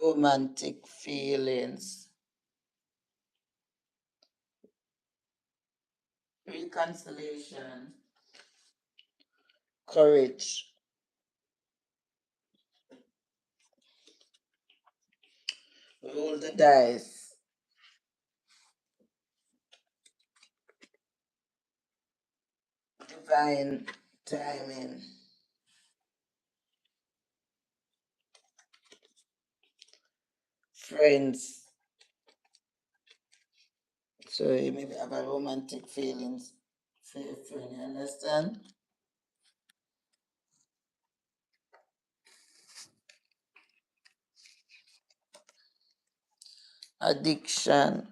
Romantic feelings. Reconciliation. Courage. Roll the dice. Divine timing. Friends. So you maybe have a romantic feelings for your friend, you understand? Addiction.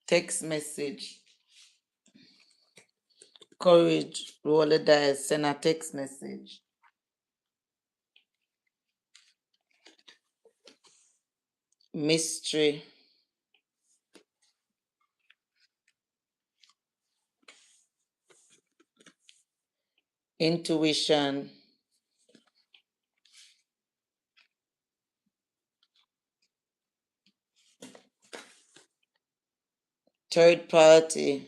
Text message. Courage. Roll the dice. Send a text message. Mystery. Intuition. Third party.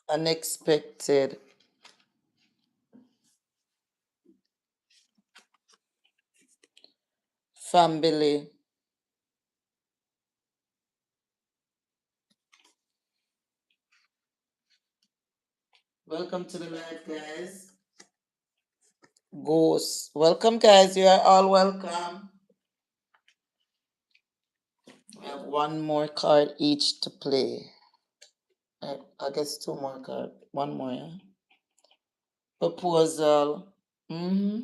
Unexpected. Family. Welcome to the live, guys. Ghosts. Welcome, guys. You are all welcome. We have one more card each to play. I guess two more cards. One more, yeah? Proposal. Mm-hmm.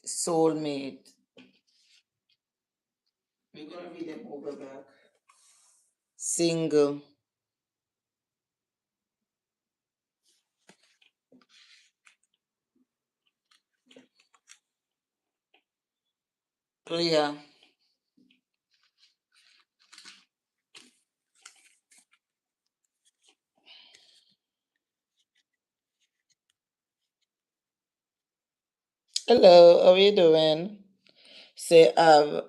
Soulmate. We're gonna read them over back. Single. Clear. Hello, how are you doing? Say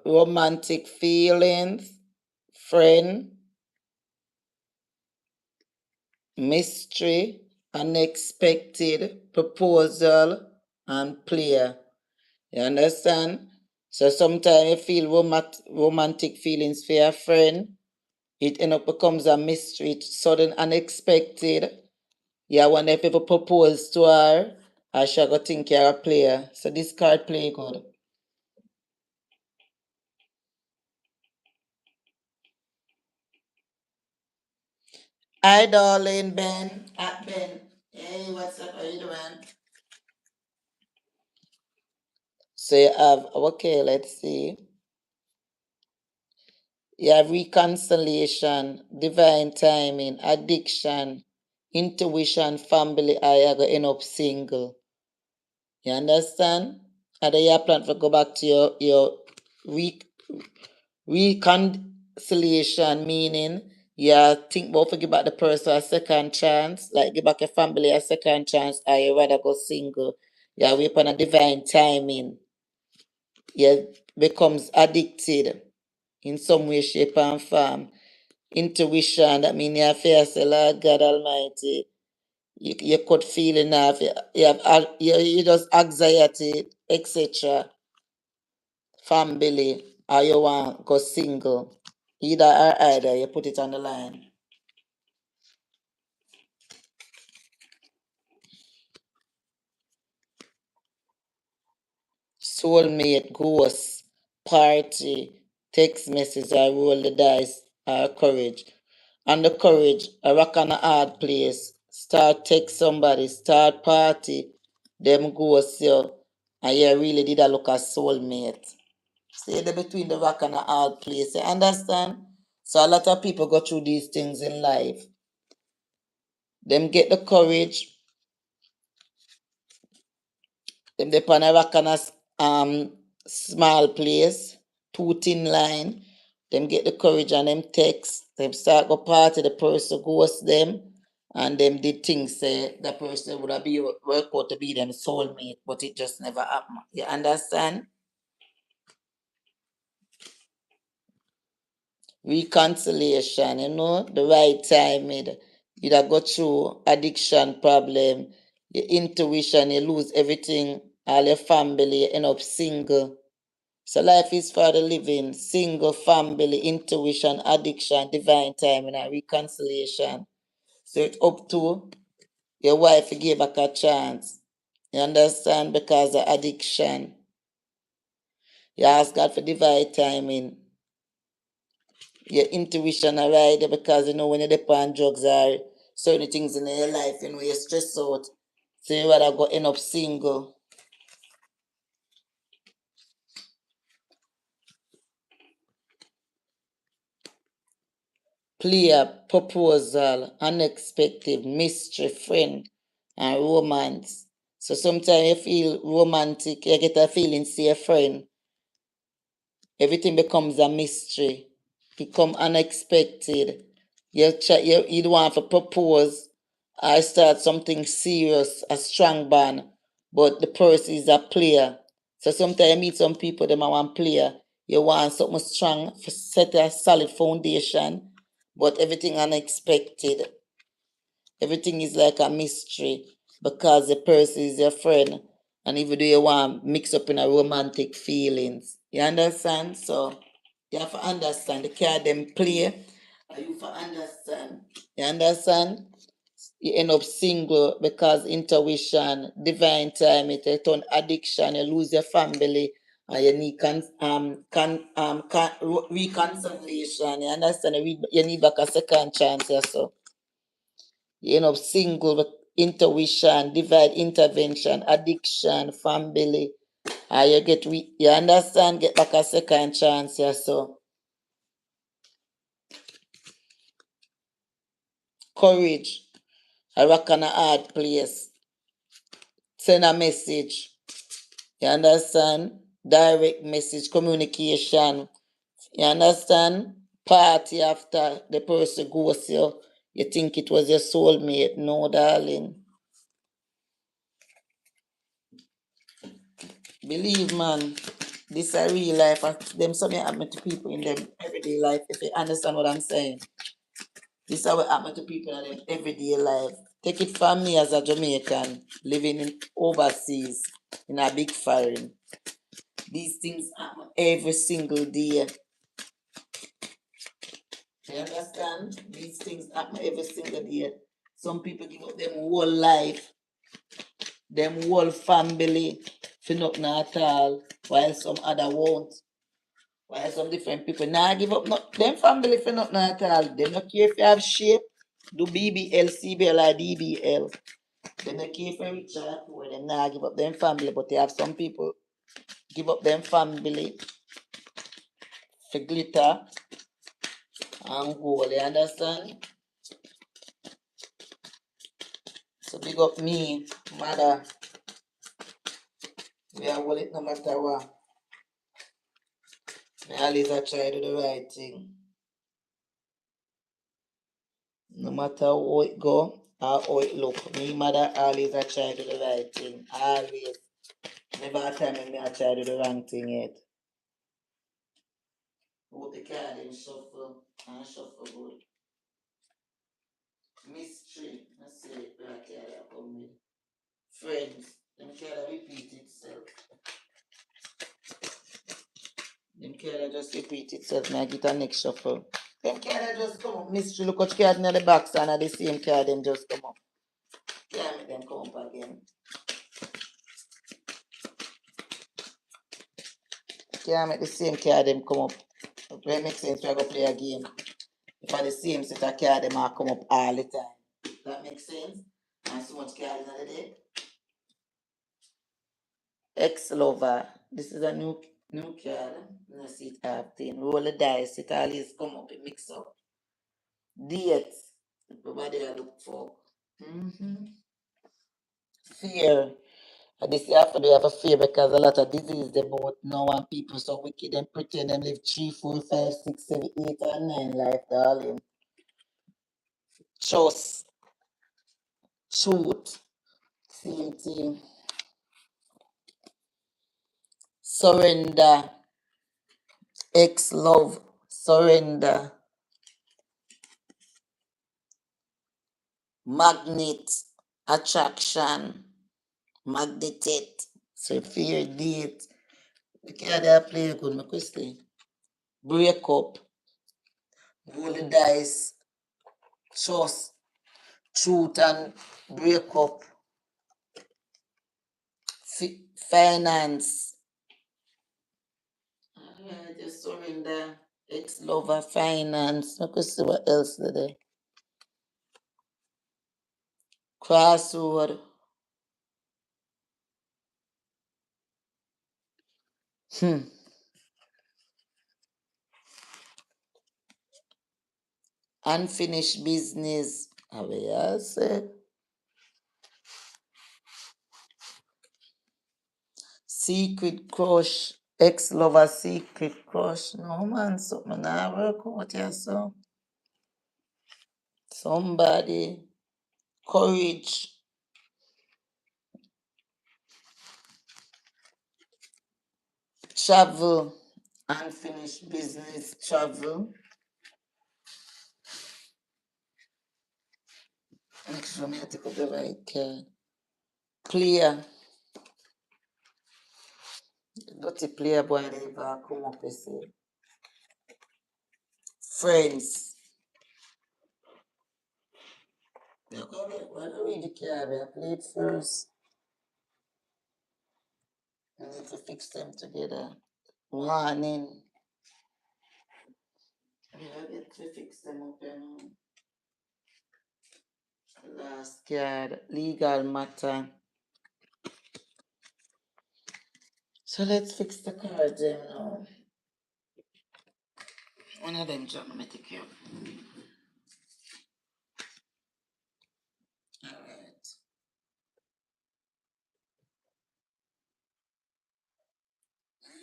romantic feelings, friend, mystery, unexpected, proposal, and player. You understand? So sometimes you feel romantic feelings for your friend. It end up becomes a mystery, it's sudden, unexpected. Yeah, when if people propose to her, I shall go think you're a player. So this card play good. Hi, darling Ben. At Ben. Hey, what's up? How you doing? So you have okay. Let's see. You have reconciliation, divine timing, addiction, intuition, family, I go end up single. You understand? And then you plan to go back to your re- reconciliation, meaning you think about to give back the person a second chance, like give back your family a second chance, or you rather go single. You wait on a divine timing. You becomes addicted in some way, shape, and form. Intuition, that means you feel say, Lord God Almighty, you could feel enough, you have you just anxiety, etc. Family, or you want go single. Either or either, you put it on the line. Soulmate, ghost, party, text message, I roll the dice, or courage. And the courage, a rock and a hard place. Start text somebody, start party, them ghost you, and you really did a look at soulmate. See, the between the rock and a hard place, you understand? So a lot of people go through these things in life. Them get the courage, them they on a rock and a small place, too thin line. Them get the courage and them text. Them start go party, the person ghost them. And them did things say the person would have be work out to be them soulmate, but it just never happened. You understand? Reconciliation, the right time you that go through addiction problem, your intuition, you lose everything, all your family, you end up single. So life is for the living, single, family, intuition, addiction, divine timing, and reconciliation. So it's up to your wife to give back a chance. You understand? Because of addiction. You ask God for divine timing. Your intuition are right there because when you're on drugs or certain things in your life, you're stressed out. So you rather go end up single. Player, proposal, unexpected, mystery, friend, and romance. So sometimes you feel romantic, you get a feeling, see a friend. Everything becomes a mystery, become unexpected. You don't want to propose or start something serious, a strong bond, but the person is a player. So sometimes you meet some people, them are one player. You want something strong, for set a solid foundation, but everything unexpected. Everything is like a mystery because the person is your friend. And even though you want mix up in a romantic feelings. You understand? So you have to understand the card them play. And you have to understand. You understand? You end up single because intuition, divine time, it turn addiction, you lose your family, and you need reconciliation. You understand? You need back a second chance, yeah, so you end up single with intuition, divine intervention, addiction, family. You understand, get back a second chance, yeah, so courage, a rock and a hard place. Send a message. You understand? Direct message, communication. You understand? Party after the person goes you. You think it was your soulmate. No, darling. Believe, man. This is a real life. Them something happen to people in their everyday life. If you understand what I'm saying. This is what happen to people in their everyday life. Take it from me as a Jamaican living in overseas in a big foreign. These things happen every single day. You understand? These things happen every single day. Some people give up them whole life, them whole family for nothing at all, while some other won't. While some different people now give up not them family for nothing at all. They don't care if you have shape, do BBL, CBL or DBL. They don't care if you rich or poor. Them now give up them family, but they have some people give up them family for glitter and gold. You understand? So big up me, mother. We are will it no matter what. Me always I try to do the right thing. No matter how it go or how it look. Me mother always I try to do the right thing. Always. Never a time when me I try to do the wrong thing yet. Hope the card and shuffle and shuffle good. Mystery. Let's see where card come with. Friends. Them card repeat itself. Them card just repeat itself. Now I get a next shuffle. Them card just come up. Mystery look at card in the box and the same card them just come up. Can't make them come up again. Can't make the same card them come up. It will make sense to go play a game. If I the same set of card them are come up all the time. That makes sense? And so much card in the day. Ex-lover. This is a new card. Let's see it have thing. Roll the dice. It always come up. It mix up. Date. Everybody I look for. Fear. And this you have to have a fear because a lot of disease they both know and people so wicked and pretend them live 3, 4, 5, 6, 7, 8, and 9 life, darling. Trust. Truth. Same thing. Surrender. Ex-love. Surrender. Magnet. Attraction. Magnetate. So fear date. The card I play good, my question. Break up. Roll the dice. Trust. Truth and break up. Finance. Just surrender. Ex-lover. Finance. I could see what else today. Crossword. Unfinished business. How I say? Secret crush. Ex-lover secret crush. No man, something not work out here, so. Somebody. Courage. Travel. Unfinished business. Travel. Make sure I take up the right card. Clear. Dirty player boy never come up and say. Friends. When I read the card, I play it first. I need to fix them together. Warning. I get to fix them up and last card. Legal matter. So let's fix the cards then now. One of them jump me take care. Alright.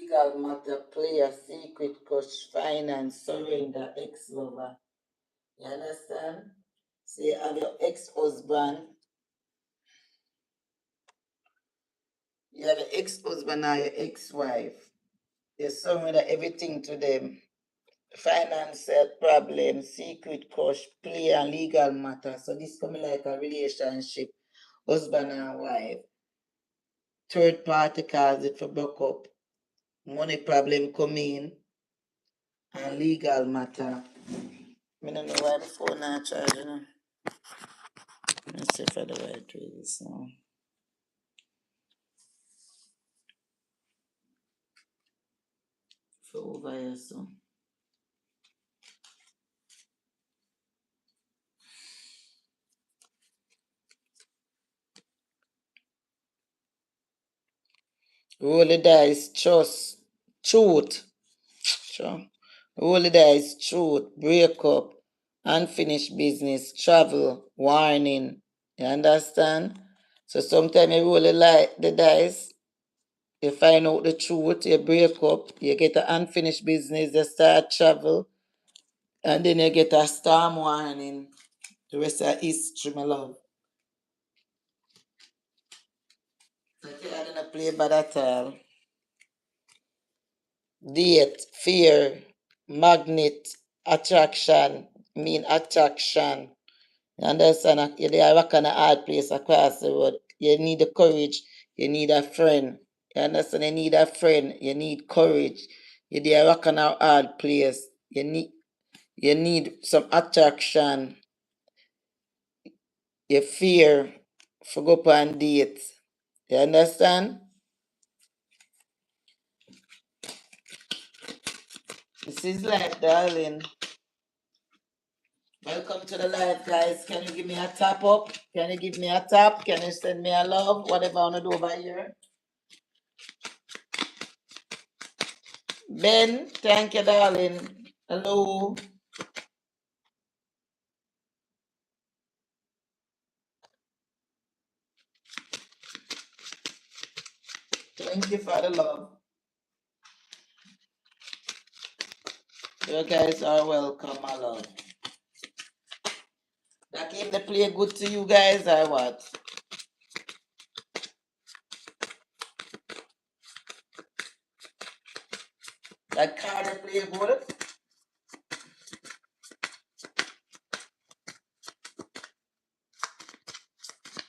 Legal matter, player, secret crush, finance, surrender, ex-lover. You understand? So you have your ex-husband. You have your ex-husband or your ex-wife. You surrender everything to them. Financial problem, secret crush, play and legal matter. So this coming like a relationship, husband and wife. Third party cause it for broke up. Money problem come in and legal matter. I don't know why the phone not charging. Let's see if I the right way this now. For over here so. Roll the dice, trust, truth. Sure. Roll the dice, truth, break up, unfinished business, travel, warning. You understand? So sometimes you roll the dice, you find out the truth, you break up, you get an unfinished business, you start travel, and then you get a storm warning. The rest of history, my love. So I didn't play bad at all. Date, fear, magnet, attraction, mean attraction. You understand? You're working a hard place across the road. You need the courage. You need a friend. You understand? You need a friend. You need courage. You're there working a hard place. You need some attraction. You fear for go on dates. You understand? This is life, darling. Welcome to the live, guys. Can you give me a tap up? Can you give me a tap? Can you send me a love? Whatever I want to do over here. Ben, thank you, darling. Hello. Thank you for the love. You guys are welcome, my love. That game they play good to you guys or what? That card they play good?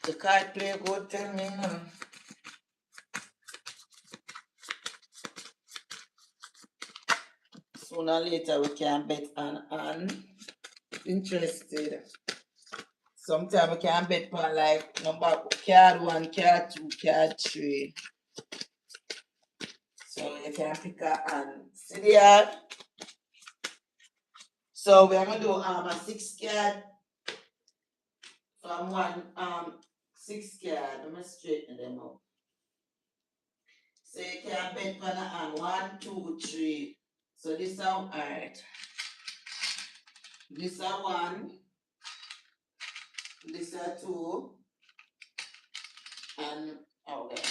The card play good, tell me. Sooner or later we can bet on. Interested. Sometimes we can bet on like number card one, card two, card three. So you can pick a see there. So we're gonna do a 6 card from one 6 card. Let me straighten them up. So you can bet on a 1, 2, 3. So this is alright. This is 1, this is 2, and okay.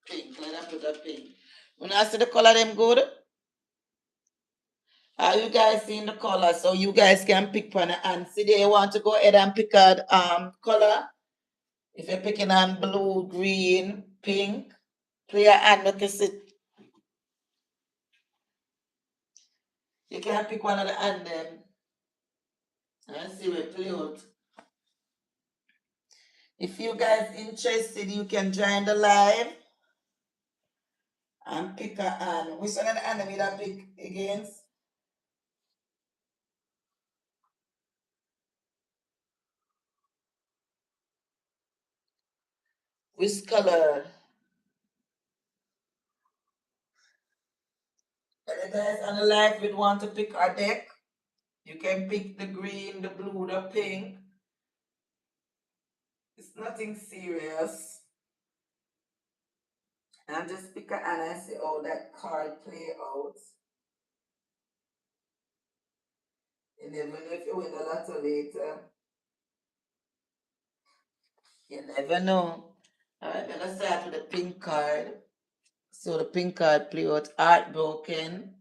Pink. Let us put a pink. When I see the color them good, are you guys seeing the color? So you guys can pick one and see there you want to go ahead and pick a color. If you're picking on blue, green, pink, play your hand, look at it. You can pick one of the hand them and see where play out. If you guys interested, you can join the live and pick a hand. Which one of the hand will I pick against? Which color? And the guys on the live would want to pick a deck. You can pick the green, the blue, the pink. It's nothing serious. And just pick a hand and see how that card play out. You never know if you win a lotto later. You never know. Alright, let's start with the pink card. So the pink card play out heartbroken.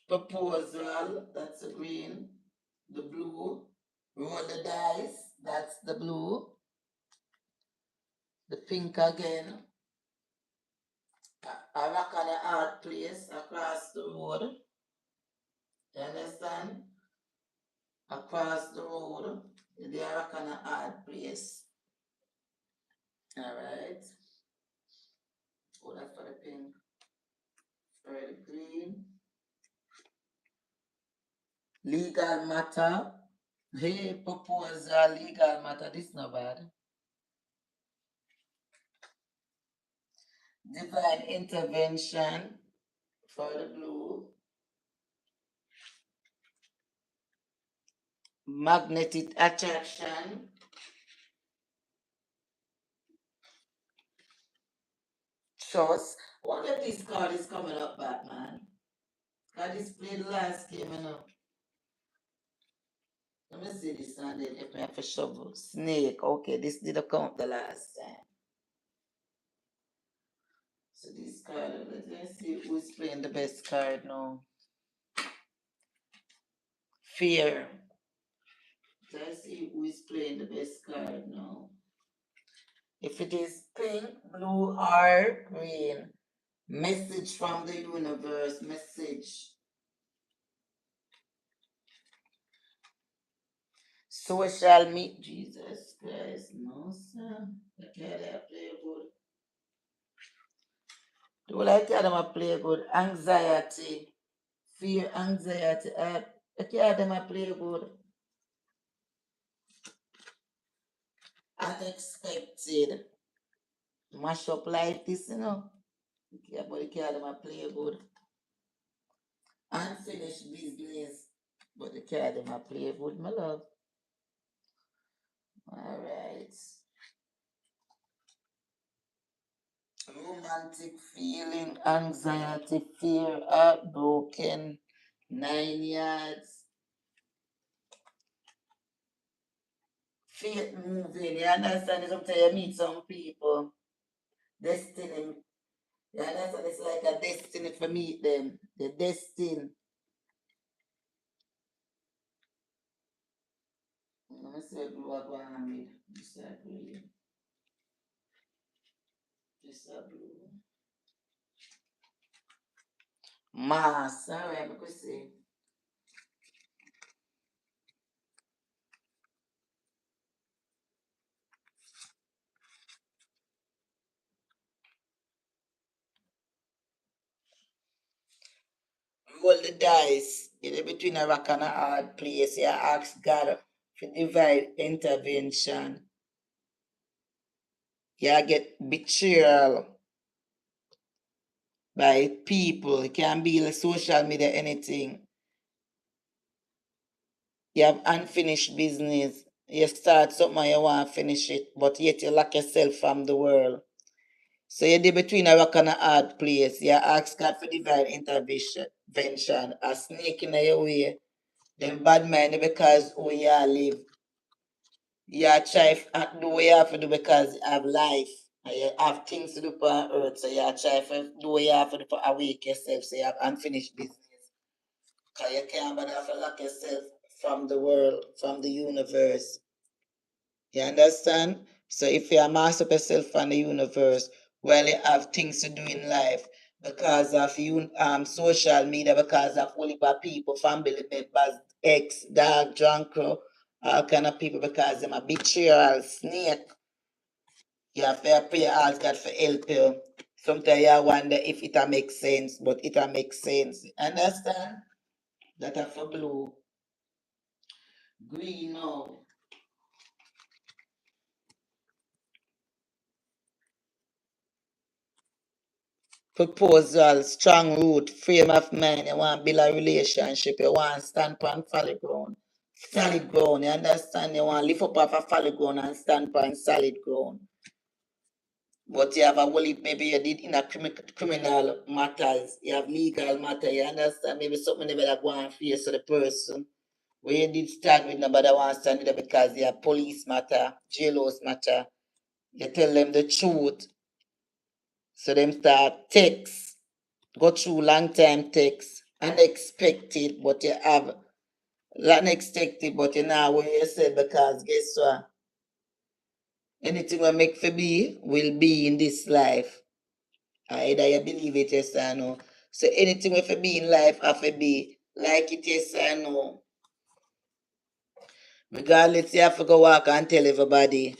Proposal, that's the green. The blue. Roll the dice, that's the blue. The pink again. A rock on a hard place across the road. You understand? Across the road. They are rock on a hard place. Alright. Oh, that's for the pink. For the green. Legal matter. Hey, proposal, legal matter. This is not bad. Divine intervention for the blue. Magnetic attraction. Trust. I wonder if this card is coming up, Batman. I displayed the last game, you know. Let me see this one then if I have a shovel. Snake. Okay, this did not count the last time. So this card, let's see who's playing the best card now. Fear. Let's see who is playing the best card now. If it is pink, blue, or green, message from the universe, message. Social media, Jesus Christ, no sir. Okay, they play good. Do like them a play good? Anxiety, fear, anxiety. Okay, them a play good. Unexpected. Mash up like this, you know. Okay, but okay, them a play good. Unfinished business. But the cat them a play good, my love. Alright. Romantic feeling, anxiety, fear, heartbroken, 9 yards. Faith moving, you understand? Sometimes you meet some people. Destiny. You understand? It's like a destiny for meet them. The destiny. Let me see what go on with. Disagree. Disagree. Mass. Alright, I could say. Roll the dice. You're between a rock and a hard place. You ask God for divine intervention. You get betrayal by people. It can be like social media, anything. You have unfinished business. You start something and you want to finish it, but yet you lock yourself from the world. So you're between a rock and a hard place. You ask God for divine intervention. A snake in your way. Then bad mind because who you live. You try to do what you have to do because you have life. And you have things to do on earth. So you try to do what you have to do to awake yourself. So you have unfinished business. Because you can't bother to lock yourself from the world, from the universe. You understand? So if you master up yourself from the universe, well, you have things to do in life because of you, social media, because of only by people, family members, ex, dog, drunk, all kind of people, because them a betrayal, snake. You have to pray, ask God for help you. Sometimes you wonder if it a make sense, but it a make sense. Understand? That are for blue. Green now. Proposal, strong root, frame of mind. You want to build a relationship. You want to stand on solid ground. Solid ground, you understand? You want to lift up off a solid ground and stand on solid ground. But you have a whole maybe you did in a criminal matters. You have legal matter. You understand? Maybe something never that go and face to the person. Where you did stand with nobody want to stand with them because you have police matter, jailhouse matter. You tell them the truth. So them start text. Go through long time text, unexpected, but you have unexpected, but you know where you said because guess what? Anything we make for be will be in this life. Either you believe it, yes or no. So anything we for be in life have to be like it, yes or no. Regardless, you have to go walk and tell everybody.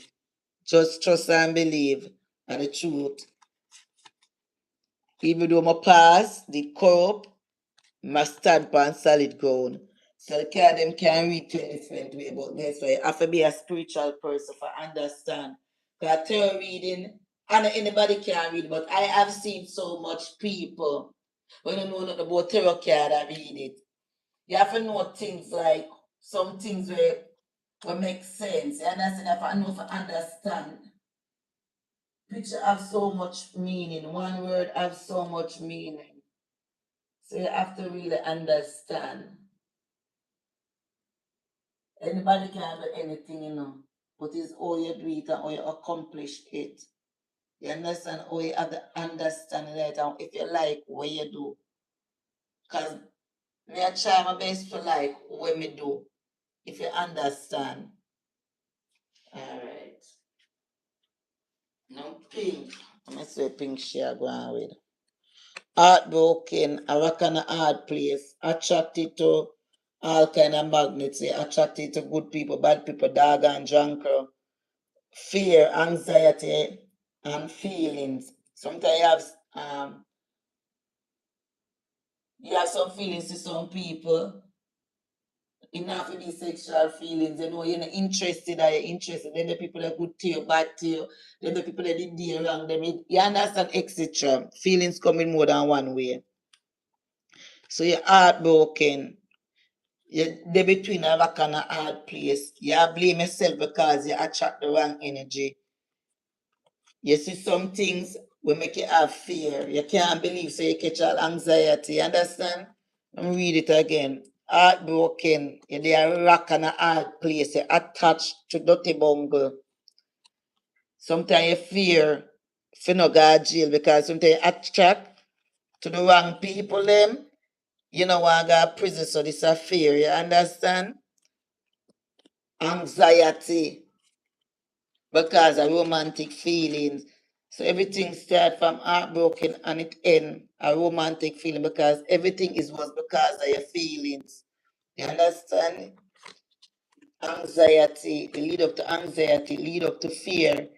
Just trust and believe and the truth. Even though my past, the corrupt, must stand on solid ground. So the car them can read to a different way, but guess what? You have to be a spiritual person for understand. Because tarot reading, and anybody can read, but I have seen so much people when you know nothing about tarot card that read it. You have to know things like some things where will make sense. You understand? You have to know to understand. Picture have so much meaning. One word have so much meaning. So you have to really understand. Anybody can do anything, but it's how you do it and how you accomplish it. You understand? How you have the understanding that and if you like what you do. Because me I try my best to like what me do. If you understand. Alright. Now pink. I'm gonna say pink share going with. Heartbroken, a rock and a hard place, attracted to all kind of magnets, attracted to good people, bad people, dog and drunker, fear, anxiety, and feelings. Sometimes you have some feelings to some people. Enough of these sexual feelings, you're not interested or you're interested. Then the people are good to you, bad to you. Then the people that did deal wrong them. You understand, etc. Feelings come in more than one way. So you're heartbroken. You're between a rock and a hard place. You blame yourself because you attract the wrong energy. You see some things will make you have fear. You can't believe, so you catch all anxiety. You understand? Let me read it again. Heartbroken. They are rock and a hard place. You attached to dirty bungle. Sometimes you fear if you no go to jail because sometimes you attract to the wrong people them. You know want to go to prison, so this is a fear. You understand? Anxiety because of romantic feelings. So everything starts from heartbroken and it ends a romantic feeling because everything was because of your feelings. You understand? Anxiety, it lead up to anxiety, lead up to fear,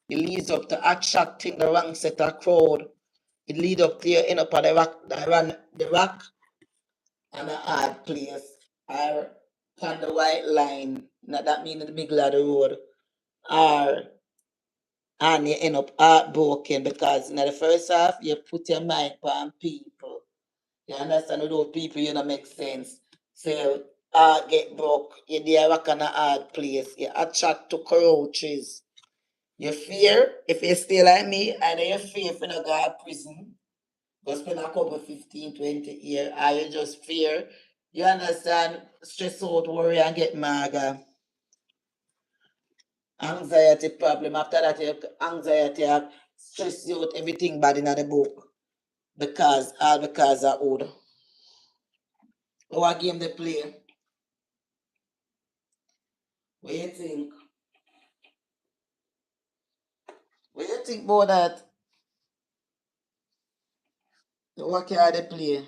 it leads up to attracting the wrong set of crowd. It lead up to you end up at the rock and a hard place. Or on the white line. Now that means in the middle of the road. Or and you end up heartbroken because in the first half you put your mind on people. You understand those people you know make sense. So heart get broke, you there rock on a hard place, you attract to cockroaches. You fear if you stay like me and you fear if you not go to prison, go spend a couple 15, 20 years, or you just fear. You understand, stress out, worry and get maga. Anxiety problem. After that, you anxiety stress you out everything bad in the book. Because of old. What game they play? What you think? What you think about that? What can they play?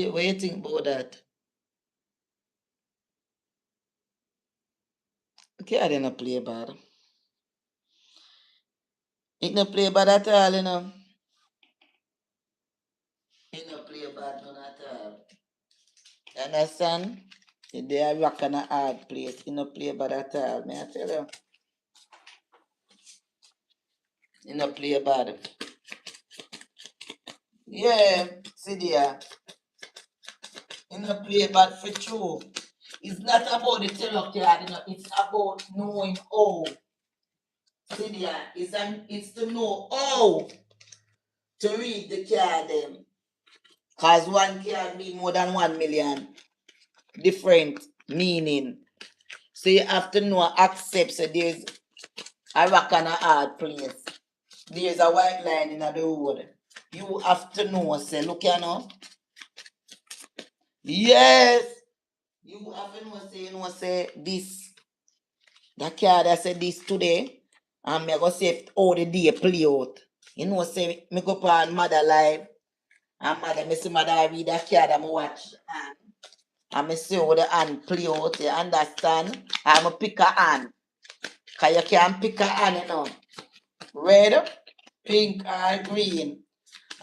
What you think about that? Okay, they not play bad. It not play bad at all, you know. It not play bad none at all. You understand? They are rock and a hard place. It not play bad at all. May I tell you? It not play bad. Yeah, see there. It not play bad for true. It's not about the tarot card, it's about knowing how. See there, it's to know how to read the card them. Cause one card be more than 1 million different meaning. So you have to know accept so there's a rock and a hard place. There's a white line in the road. You have to know, say, look you know. Yes. You have to know, say, say this. The card I said this today. And me go say how the day play out. You know, say me go on mother live. And mother, me see mother read the card and me watch. And me see how the hand play out. You understand? And me pick a hand. Cause you can pick a hand, you know. Red, pink, or green.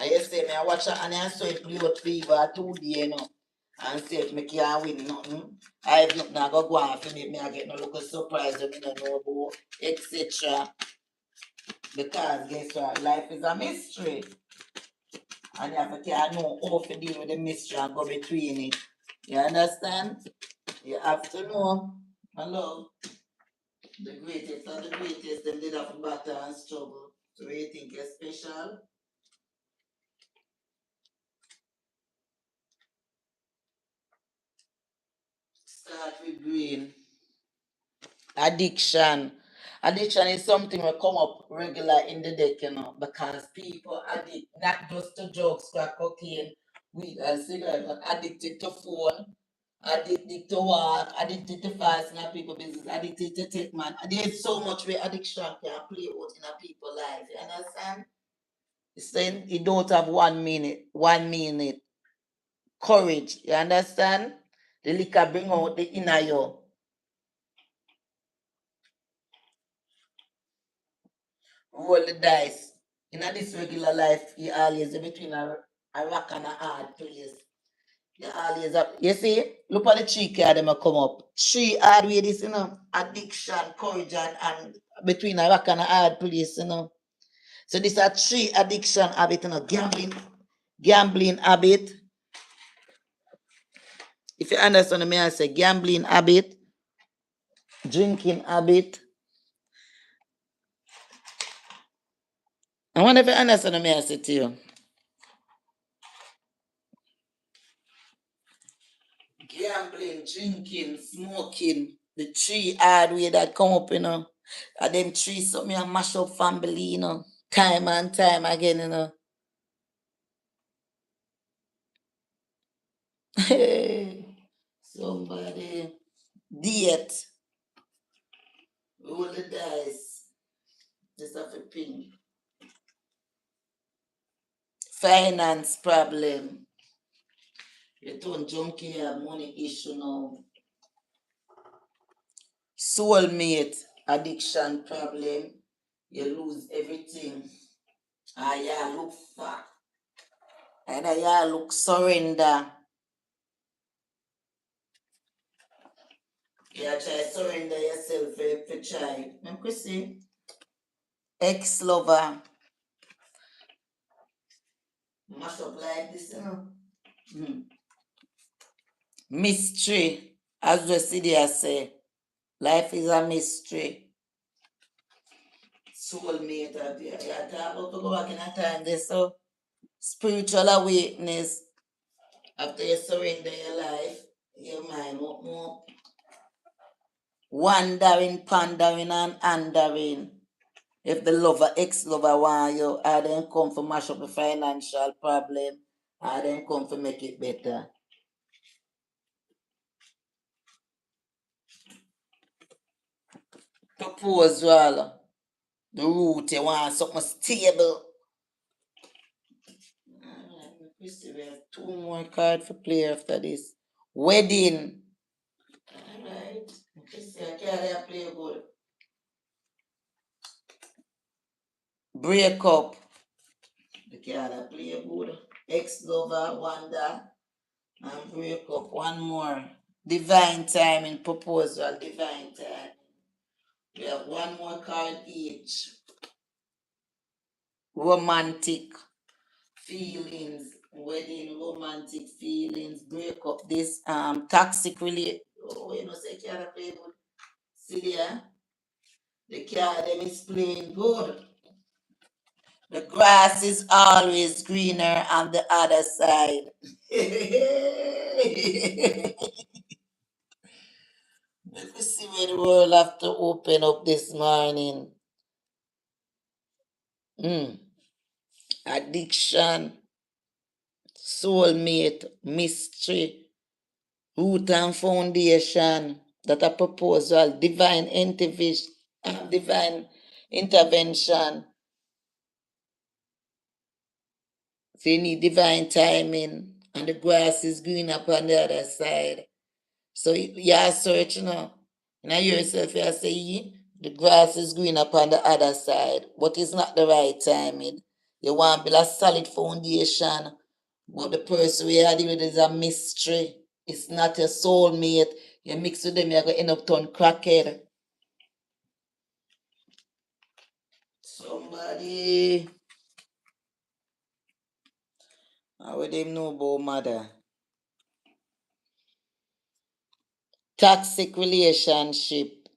And you say me I watch it and I saw it play out fever 2 day, you know. And say if me can't win nothing. I have nothing I go on for me. I get no look surprise when me no know about, etc. Because guess what? Life is a mystery. And you have to know how to deal with the mystery and go between it. You understand? You have to know. Hello. The greatest of the greatest, them did have battle and struggle. So you think you're special? Start with green. Addiction. Addiction is something that come up regular in the deck, because people addict not just to drugs, crack cocaine, weed, and cigarette, but addicted to phone, addicted to work, addicted to fasting and people business, addicted to take man. There's so much where addiction can play out in a people's life. You understand? It's saying you don't have 1 minute courage. You understand? The liquor bring out the inner you. Roll the dice. In this regular life, you always between a rock and a hard place. You always have, you see, look at the three card them a come up. Three hard way this, addiction, courage, and between a rock and a hard place. So these are three addiction habit, gambling habit. If you understand me, I say gambling habit, drinking habit. I wonder if you understand me, I say to you. Gambling, drinking, smoking, the three hard way that come up. And them three something a mash up family. Time and time again. Somebody diet, roll the dice, just have a pin. Finance problem. You don't junkie have money issue now. Soulmate addiction problem. You lose everything. You look fat. Either you look surrender. You try surrender yourself for try. You see? Ex-lover. Mash up like this. Mystery. As the city say. Life is a mystery. Soulmate. You talk about to go back in a time there. So spiritual awakeness. After you surrender your life, your mind more wandering, pondering, and andering. If the lover, ex-lover want you, I then come for mash up the financial problem, I then come for make it better. Proposal, the root, you want something stable. We have 2 more cards for play after this. Wedding. Alright. I can't play good. Breakup. The card play good. Ex-lover, wonder. And break up. One more. Divine timing proposal. Divine time. We have one more card each. Romantic feelings. Wedding, romantic feelings. Break up. This toxic relate. Oh, say can't play good. See there? The card them is playing good. The grass is always greener on the other side. Let me see where the world have to open up this morning. Addiction, soulmate, mystery, root and foundation. That a proposal, divine intervention. So you need divine timing, and the grass is green up on the other side. So you are searching now. And you yourself, you say, the grass is green up on the other side, but it's not the right timing. You want to build a solid foundation, but the person we are dealing with is a mystery. It's not your soulmate. You mix with them, you're going to end up turn crackhead. Somebody, how would they know about mother? Toxic relationship,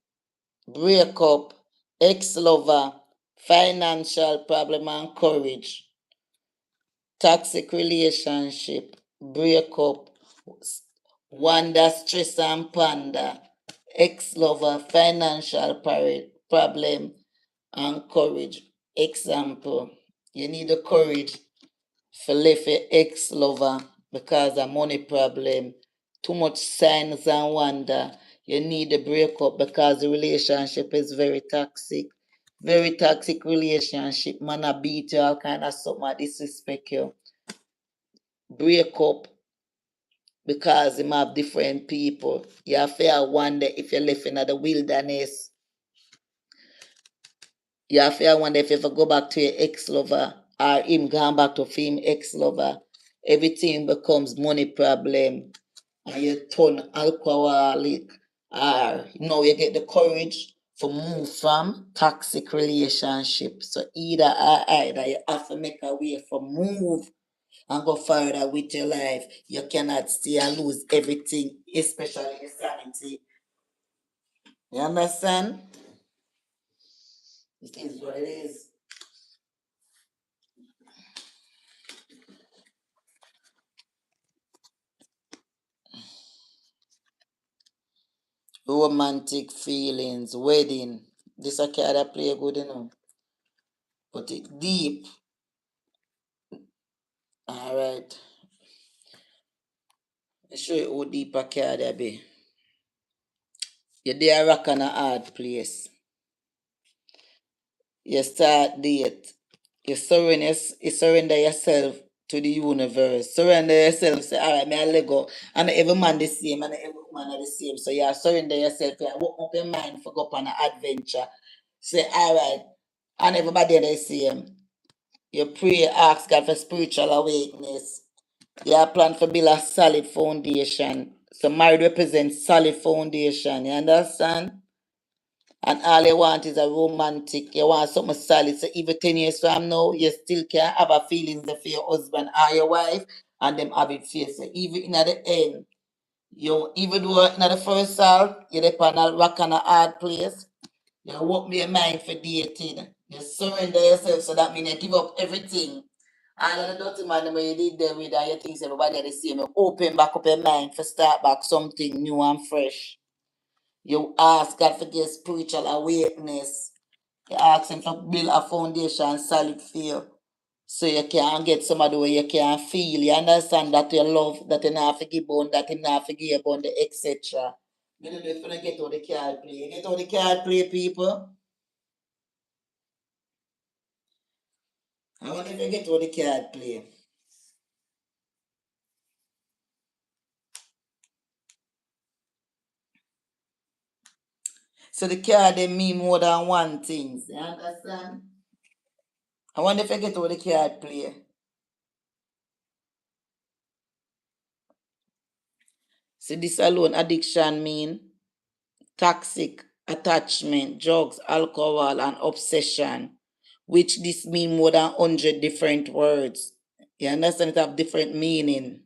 breakup, ex-lover, financial problem and courage. Toxic relationship, breakup, Wanda, stress and panda, ex-lover, financial problem, and courage. Example, you need the courage for leave your ex-lover because of money problem. Too much signs and wonder. You need to break up because the relationship is very toxic. Very toxic relationship. Man, I beat you, all kind of something, I disrespect you. Break up because him have different people. You have to wonder if you're living in the wilderness. You have to wonder if you ever go back to your ex-lover or him going back to him ex-lover. Everything becomes money problem and you turn alcoholic or you get the courage to move from toxic relationship. So either you have to make a way for move and go further with your life. You cannot stay and lose everything, especially your sanity. You understand? It is what it is. Romantic feelings, wedding. This a card that play good, but it deep. Alright. I show you how deep a card that be. You're there rock on a hard place. You start date. You surrender yourself to the universe. Surrender yourself. Say, all right, me I let go. And every man the same, and every woman are the same. So you surrender yourself. You open up your mind for go on an adventure. Say, all right, and everybody are the same. You pray, ask God for spiritual awakeness. You plan for build a solid foundation. So marriage represents solid foundation. You understand? And all you want is a romantic, you want something solid. So even 10 years from now, you still can have a feelings for your husband or your wife, and them have it for you. So even in the end, you even though in the first salt, you're on a rock and a hard place, you won't be a mind for dating. You surrender yourself, so that means you give up everything. All of the dirty man when you did there with all your things, everybody are the same. You open back up your mind for start back something new and fresh. You ask God for their spiritual awakeness. You ask Him to build a foundation solid for you. So you can get somebody where you can feel. You understand that you love, that you not forgive on, that you not forgive on, the etc. You don't know if you don't get all the card play. You get all the card play, people. I wonder if you get all the card play. So the card they mean more than one thing. You understand? I wonder if you get all the card play. So this alone addiction mean toxic attachment, drugs, alcohol, and obsession, which this mean more than 100 different words. You understand? It have different meaning.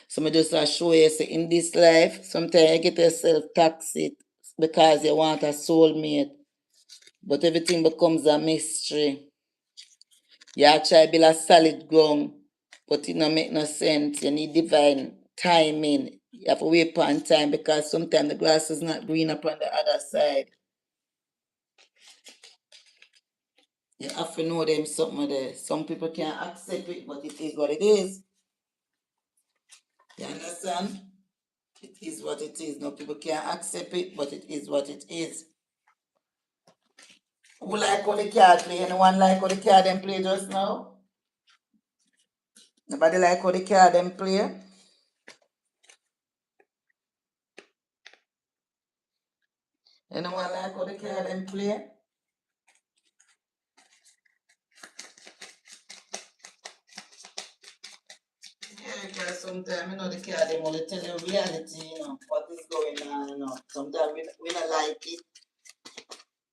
So I just show you, say, in this life, sometimes you get yourself toxic because you want a soulmate, but everything becomes a mystery. You try to build a solid ground, but it don't make no sense. You need divine timing. You have to wait upon time because sometimes the grass is not green upon the other side. You have to know them something there. Some people can't accept it, but it is what it is. You understand? It is what it is. No people can't accept it, but it is what it is. Who like how the card play? Anyone like how the card them play just now? Nobody like how the card them play? Anyone like how the card them play? Yeah, because sometimes the card them only tell you reality, what is going on, Sometimes we don't like it.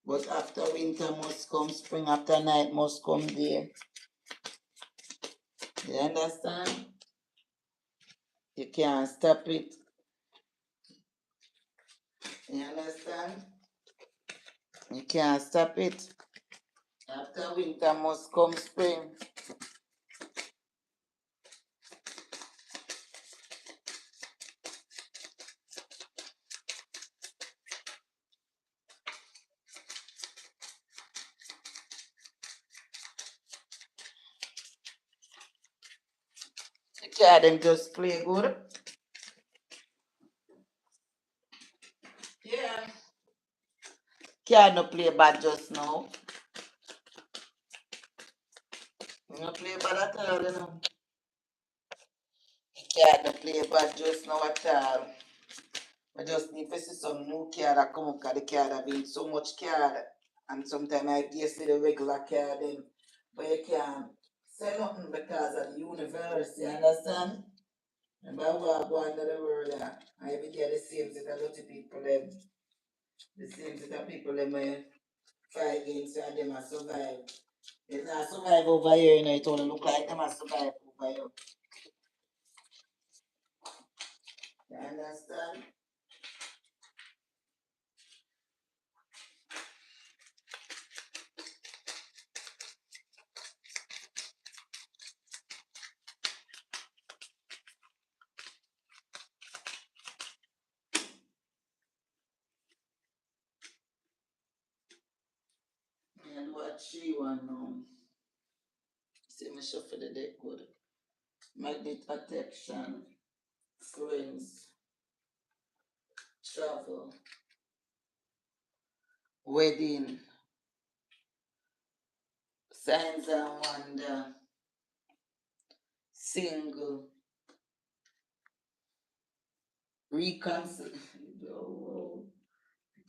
But after winter must come, spring after night must come day. You understand? You can't stop it. You understand? You can't stop it. After winter must come spring. cat them just play good. Yeah. Cat no play bad just now. No play bad at all, you know. Cat no play bad just now at all. I just need to see some new cat that come up because the cat have been so much cat. And sometimes I guess the regular cat them. But you can't say nothing because of the universe, you understand? And by what go under the world, I will get the same set of dirty people them. The same set of people them fight against you and them a survive. It's not survive over here, you know, it only look like them a survive over here. You understand? And what she want now? See me shuffle the deck good. Magnet attraction, friends, travel, wedding, signs and wonder, single, reconciliation. Oh,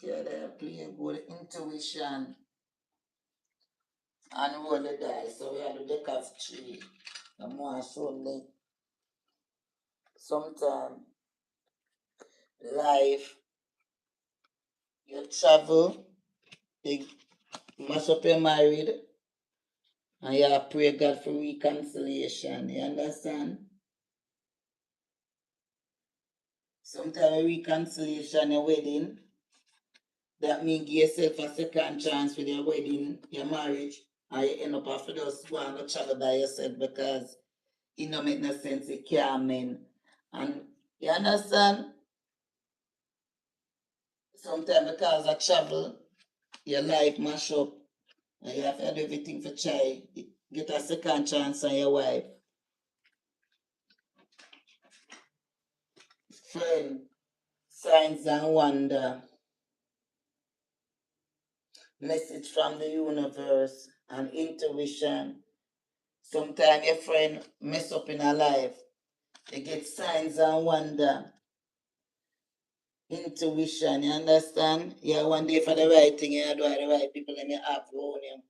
yeah, they play good intuition and roll the dice. So we have the deck of three. The more only sometime life, you travel, you mash up your married, and you pray God for reconciliation. You understand? Sometimes reconciliation, your wedding, that means give yourself a second chance with your wedding, your marriage, and you end up after just going to travel by yourself because it don't make no sense, it can't mean. And you understand? Sometimes because of travel, your life mash up, and you have to do everything for try. Get a second chance on your wife. Friend, signs and wonder, message from the universe, and intuition. Sometimes your friend mess up in her life. You get signs and wonder, intuition, you understand? You one day for the right thing, you do the right people and you have around you.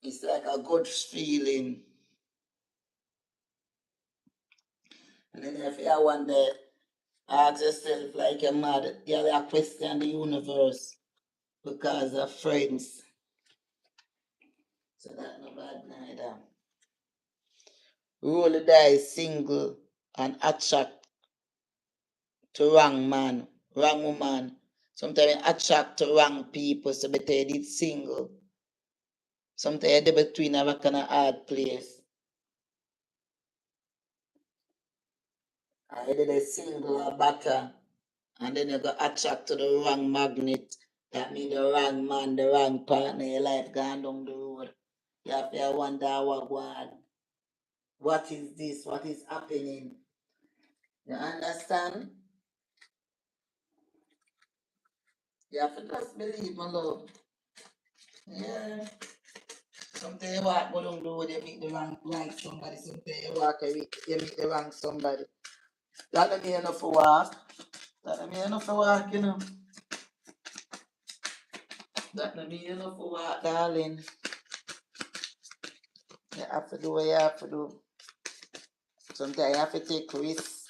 It's like a good feeling. And then if you one day ask yourself like you're mad, you question the universe because of friends. So that's not bad neither. Roll the dice single and attract to wrong man, wrong woman. Sometimes you attract to wrong people, so better you did single. Sometimes you're between a kind of hard place. I did a single or backer, and then you go attract to the wrong magnet. That means the wrong man, the wrong partner, your life gone down the road. You have to wonder what going. What is this? What is happening? You understand? You have to just believe, my love. Yeah. Sometimes you walk go down the road, you meet the wrong like somebody. Sometimes you walk, you meet the wrong somebody. That don't mean enough for walk. That don't mean enough for walk, you know. That don't mean enough for walk, darling. You have to do what you have to do. Sometimes you have to take risks.